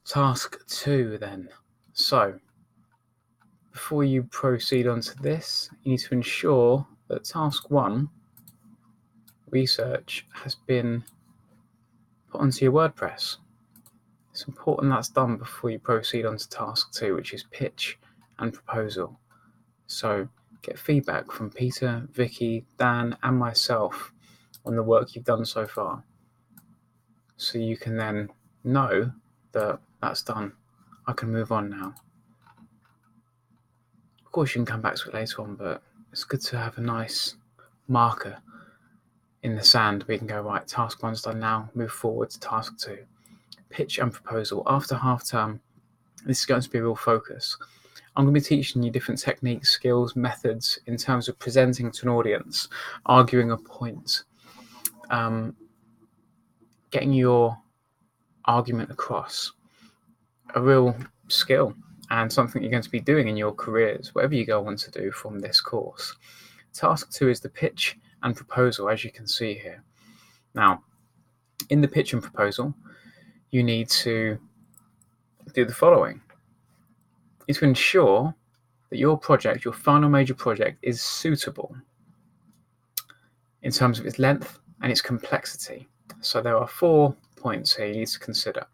Task 2 then. So, before you proceed on to this, you need to ensure that task 1, research, has been put onto your WordPress. It's important that's done before you proceed on to task 2, which is pitch and proposal. So get feedback from Peter, Vicky, Dan, and myself on the work you've done so far. So you can then know that that's done. I can move on now. Of course, you can come back to it later on, but it's good to have a nice marker in the sand. We can go, right, task 1's done now, move forward to task 2. Pitch and proposal. After half term, this is going to be a real focus. I'm going to be teaching you different techniques, skills, methods in terms of presenting to an audience, arguing a point, getting your argument across. A real skill and something you're going to be doing in your careers, whatever you go on to do from this course. Task 2 is the pitch and proposal, as you can see here. Now, in the pitch and proposal, you need to do the following. You need to ensure that your project, your final major project, is suitable in terms of its length and its complexity. So there are 4 points here you need to consider.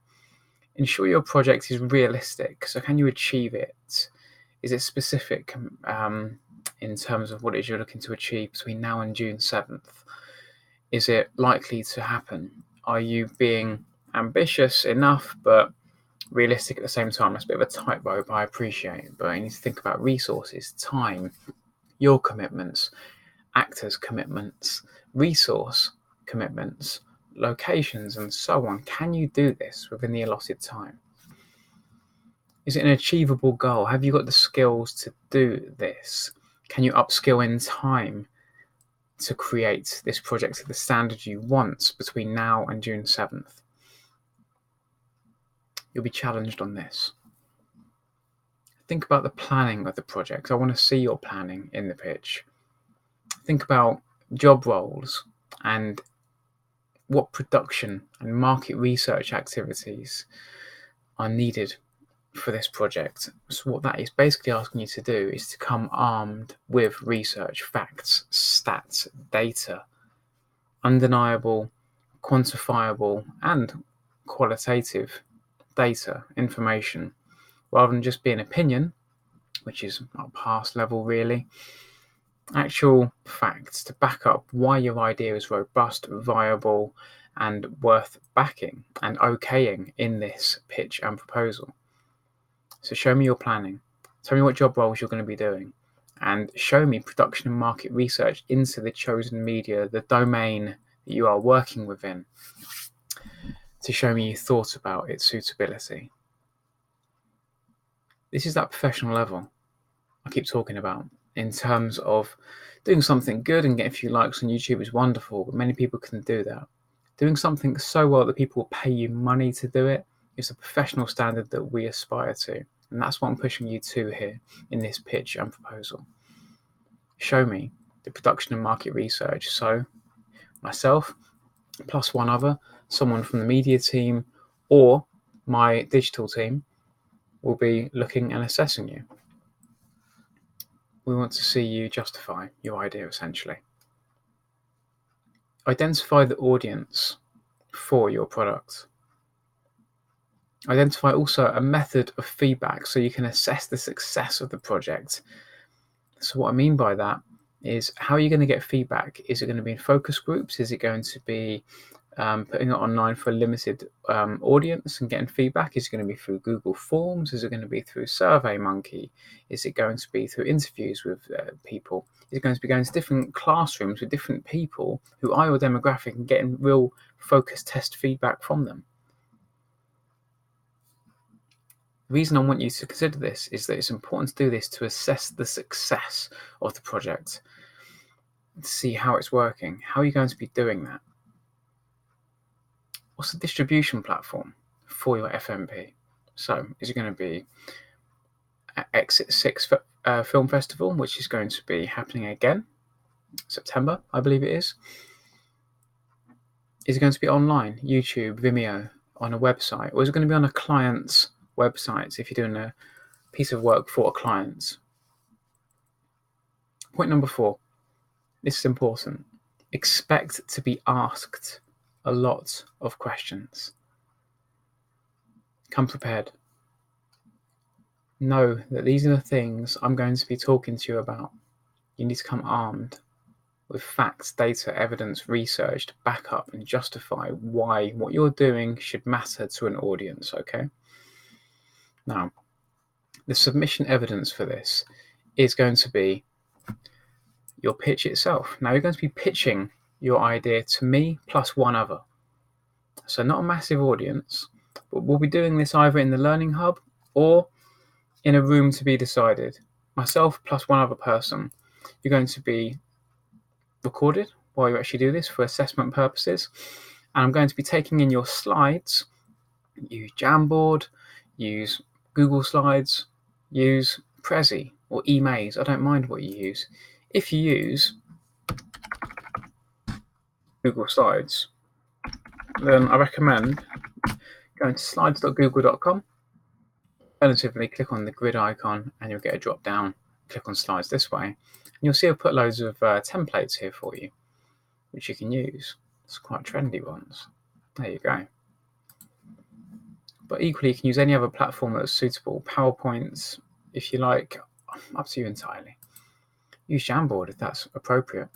Ensure your project is realistic. So can you achieve it? Is it specific in terms of what it is you're looking to achieve between now and June 7th? Is it likely to happen? Are you being ambitious enough but realistic at the same time? That's a bit of a tightrope, I appreciate, but you need to think about resources, time, your commitments, actors' commitments, resource commitments, locations, and so on. Can you do this within the allotted time? Is it an achievable goal? Have you got the skills to do this? Can you upskill in time to create this project to the standard you want between now and June 7th? You'll be challenged on this. Think about the planning of the project. I want to see your planning in the pitch. Think about job roles and what production and market research activities are needed for this project. So what that is basically asking you to do is to come armed with research, facts, stats, data, undeniable, quantifiable, and qualitative data, information, rather than just be an opinion, which is not past level really. Actual facts to back up why your idea is robust, viable, and worth backing and okaying in this pitch and proposal. So show me your planning. Tell me what job roles you're going to be doing. And show me production and market research into the chosen media, the domain that you are working within, to show me you thought about its suitability. This is that professional level I keep talking about. In terms of doing something good and getting a few likes on YouTube is wonderful, but many people can do that. Doing something so well that people will pay you money to do it is a professional standard that we aspire to. And that's what I'm pushing you to here in this pitch and proposal. Show me the production and market research. So myself, plus one other, someone from the media team or my digital team will be looking and assessing you. We want to see you justify your idea, essentially. Identify the audience for your product. Identify also a method of feedback so you can assess the success of the project. So what I mean by that is, how are you going to get feedback? Is it going to be in focus groups? Is it going to be putting it online for a limited audience and getting feedback? Is it going to be through Google Forms? Is it going to be through SurveyMonkey? Is it going to be through interviews with people? Is it going to be going to different classrooms with different people who are your demographic and getting real focus test feedback from them? The reason I want you to consider this is that it's important to do this to assess the success of the project, to see how it's working. How are you going to be doing that? What's the distribution platform for your FMP? So is it going to be Exit 6 Film Festival, which is going to be happening again, September, I believe it is. Is it going to be online, YouTube, Vimeo, on a website, or is it going to be on a client's website if you're doing a piece of work for a client? Point number 4, this is important. Expect to be asked a lot of questions. Come prepared. Know that these are the things I'm going to be talking to you about. You need to come armed with facts, data, evidence, research to back up and justify why what you're doing should matter to an audience, okay? Now, the submission evidence for this is going to be your pitch itself. Now, you're going to be pitching your idea to me plus one other. So not a massive audience, but we'll be doing this either in the Learning Hub or in a room to be decided. Myself plus one other person. You're going to be recorded while you actually do this for assessment purposes. And I'm going to be taking in your slides. Use Jamboard, use Google Slides, use Prezi or eMaze. I don't mind what you use. If you use Google Slides, then I recommend going to slides.google.com. Alternatively, click on the grid icon and you'll get a drop down. Click on slides this way. And you'll see I've put loads of templates here for you, which you can use. It's quite trendy ones. There you go. But equally, you can use any other platform that's suitable. PowerPoints, if you like, up to you entirely. Use Jamboard if that's appropriate.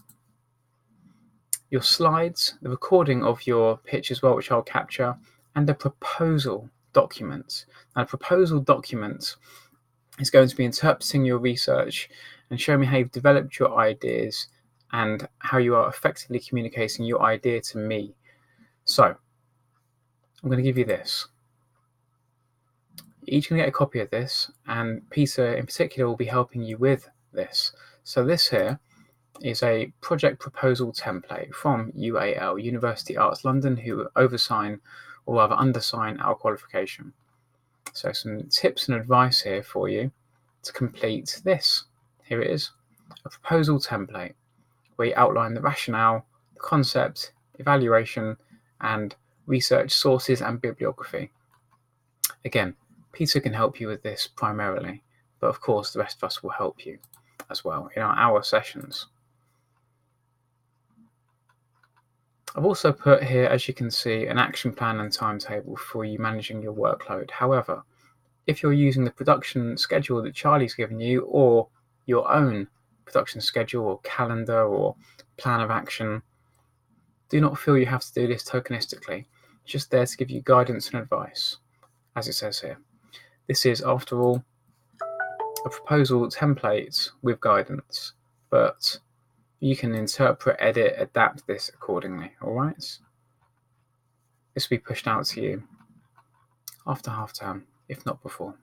Your slides, the recording of your pitch as well, which I'll capture, and a proposal document. Now, a proposal document is going to be interpreting your research and showing me how you've developed your ideas and how you are effectively communicating your idea to me. So, I'm going to give you this. You're each going to get a copy of this, and Peter in particular will be helping you with this. So this here is a project proposal template from UAL, University Arts London, who oversign or rather undersign our qualification. So some tips and advice here for you to complete this. Here it is, a proposal template where you outline the rationale, the concept, evaluation, and research sources and bibliography. Again, Peter can help you with this primarily, but of course the rest of us will help you as well in our hour sessions. I've also put here, as you can see, an action plan and timetable for you managing your workload. However, if you're using the production schedule that Charlie's given you, or your own production schedule or calendar or plan of action, do not feel you have to do this tokenistically. It's just there to give you guidance and advice, as it says here. This is, after all, a proposal template with guidance, but you can interpret, edit, adapt this accordingly, all right? This will be pushed out to you after half term, if not before.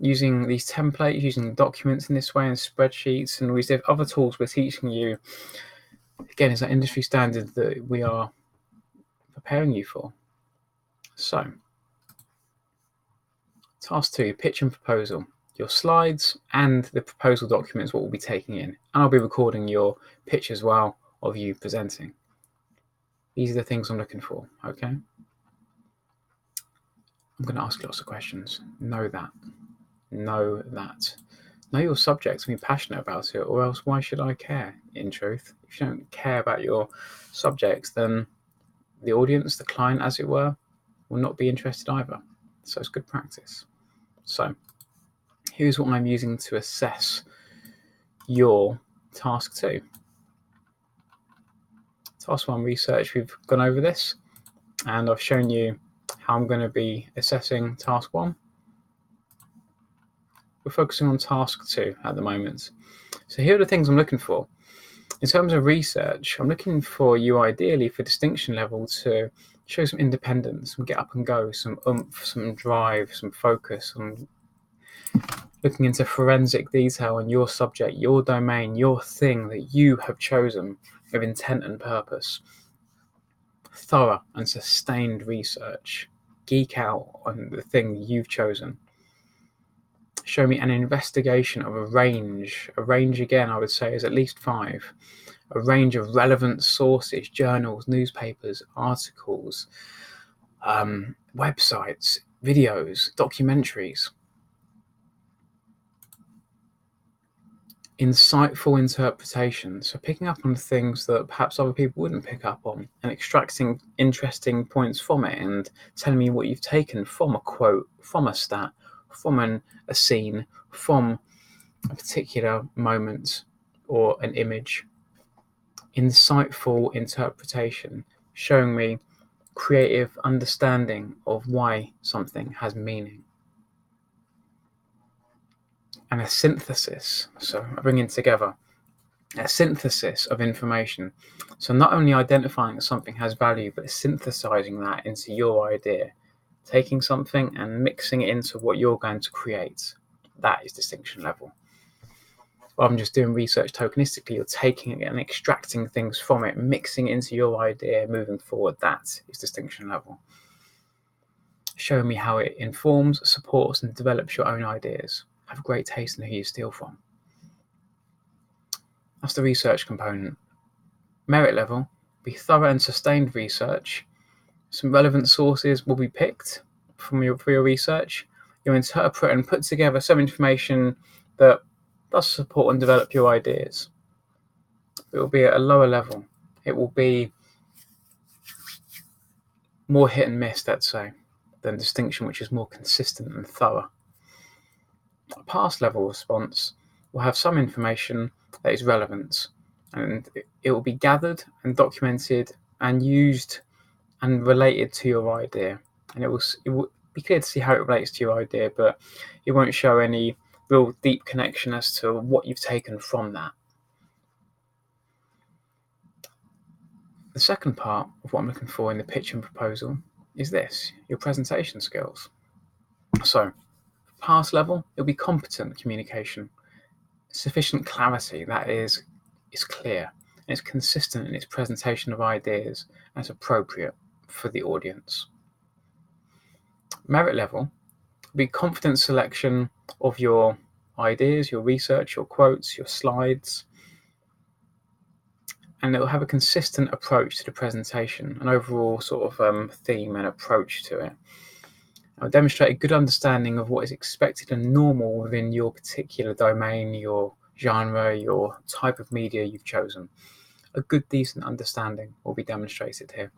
Using these templates, using documents in this way and spreadsheets and all these other tools we're teaching you, again, is that industry standard that we are preparing you for. So, task 2, pitch and proposal. Your slides and the proposal documents what we'll be taking in. And I'll be recording your pitch as well of you presenting. These are the things I'm looking for, okay? I'm going to ask lots of questions. Know that. Know that. Know your subject and be passionate about it, or else why should I care, in truth? If you don't care about your subjects, then the audience, the client as it were, will not be interested either. So it's good practice. So here's what I'm using to assess your task 2. Task 1 research, we've gone over this, and I've shown you how I'm going to be assessing task 1. We're focusing on task 2 at the moment. So here are the things I'm looking for. In terms of research, I'm looking for you ideally for distinction level to show some independence, some get up and go, some oomph, some drive, some focus, some looking into forensic detail on your subject, your domain, your thing that you have chosen with intent and purpose. Thorough and sustained research. Geek out on the thing you've chosen. Show me an investigation of a range. A range, again, I would say, is at least 5. A range of relevant sources, journals, newspapers, articles, websites, videos, documentaries. Insightful interpretation, so picking up on things that perhaps other people wouldn't pick up on and extracting interesting points from it and telling me what you've taken from a quote, from a stat, from a scene, from a particular moment or an image. Insightful interpretation, showing me creative understanding of why something has meaning. And a synthesis, so bringing together a synthesis of information. So not only identifying that something has value, but synthesizing that into your idea, taking something and mixing it into what you're going to create. That is distinction level. Rather than just doing research tokenistically, you're taking it and extracting things from it, mixing it into your idea, moving forward. That is distinction level. Show me how it informs, supports, and develops your own ideas. Have a great taste in who you steal from. That's the research component. Merit level, be thorough and sustained research. Some relevant sources will be picked for your research. You'll interpret and put together some information that does support and develop your ideas. It will be at a lower level. It will be more hit and miss, let's say, than distinction, which is more consistent and thorough. A pass level response will have some information that is relevant, and it will be gathered and documented and used and related to your idea. And it will be clear to see how it relates to your idea, but it won't show any real deep connection as to what you've taken from that. The second part of what I'm looking for in the pitch and proposal is this, your presentation skills. So, pass level, it'll be competent communication, sufficient clarity, that is clear, and it's consistent in its presentation of ideas and it's appropriate for the audience. Merit level will be confident selection of your ideas, your research, your quotes, your slides, and it will have a consistent approach to the presentation, an overall sort of theme and approach to it. It will demonstrate a good understanding of what is expected and normal within your particular domain, your genre, your type of media you've chosen. A good, decent understanding will be demonstrated here.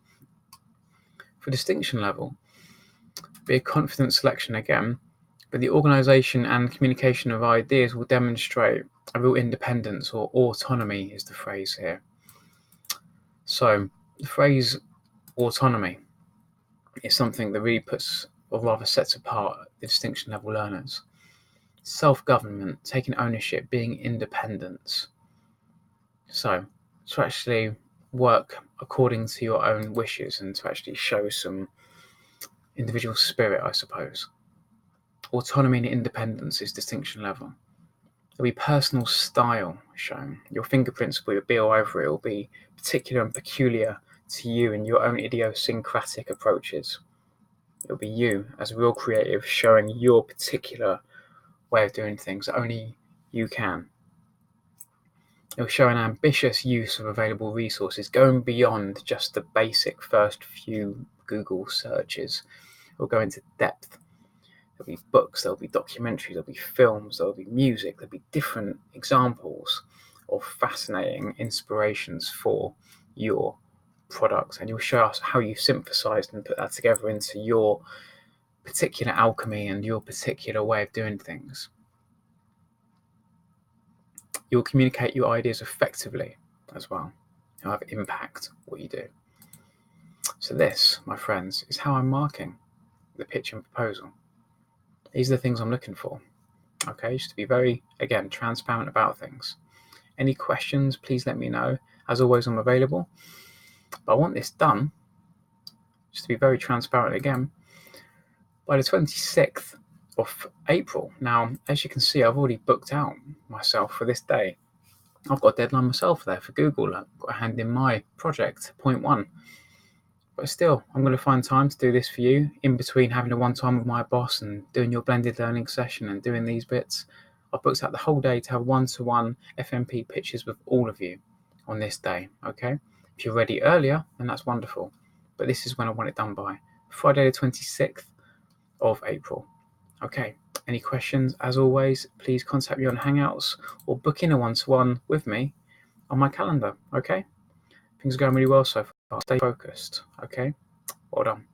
For distinction level, be a confident selection again, but the organisation and communication of ideas will demonstrate a real independence, or autonomy is the phrase here. So the phrase autonomy is something that really puts, or rather sets apart, the distinction level learners. Self-government, taking ownership, being independent. So to actually work according to your own wishes and to actually show some individual spirit, I suppose. Autonomy and independence is distinction level. There'll be personal style shown. Your fingerprints will be all over it. It will be particular and peculiar to you and your own idiosyncratic approaches. It'll be you as a real creative showing your particular way of doing things that only you can. It'll show an ambitious use of available resources, going beyond just the basic first few Google searches. It'll go into depth. There'll be books, there'll be documentaries, there'll be films, there'll be music, there'll be different examples of fascinating inspirations for your products, and you'll show us how you synthesized and put that together into your particular alchemy and your particular way of doing things. You'll communicate your ideas effectively as well. You'll have impact what you do. So this, my friends, is how I'm marking the pitch and proposal. These are the things I'm looking for. Okay, just to be very, again, transparent about things. Any questions, please let me know. As always, I'm available. But I want this done, just to be very transparent again, by the 26th of April. Now, as you can see, I've already booked out myself for this day. I've got a deadline myself there for Google. I've got to hand in my project, point 1. But still, I'm going to find time to do this for you in between having a one-to-one with my boss and doing your blended learning session and doing these bits. I've booked out the whole day to have one-to-one FMP pitches with all of you on this day, okay? If you're ready earlier, then that's wonderful. But this is when I want it done by, Friday the 26th of April. Okay, any questions? As always, please contact me on Hangouts or book in a one-to-one with me on my calendar, okay? Things are going really well so far. Stay focused, okay? Well done.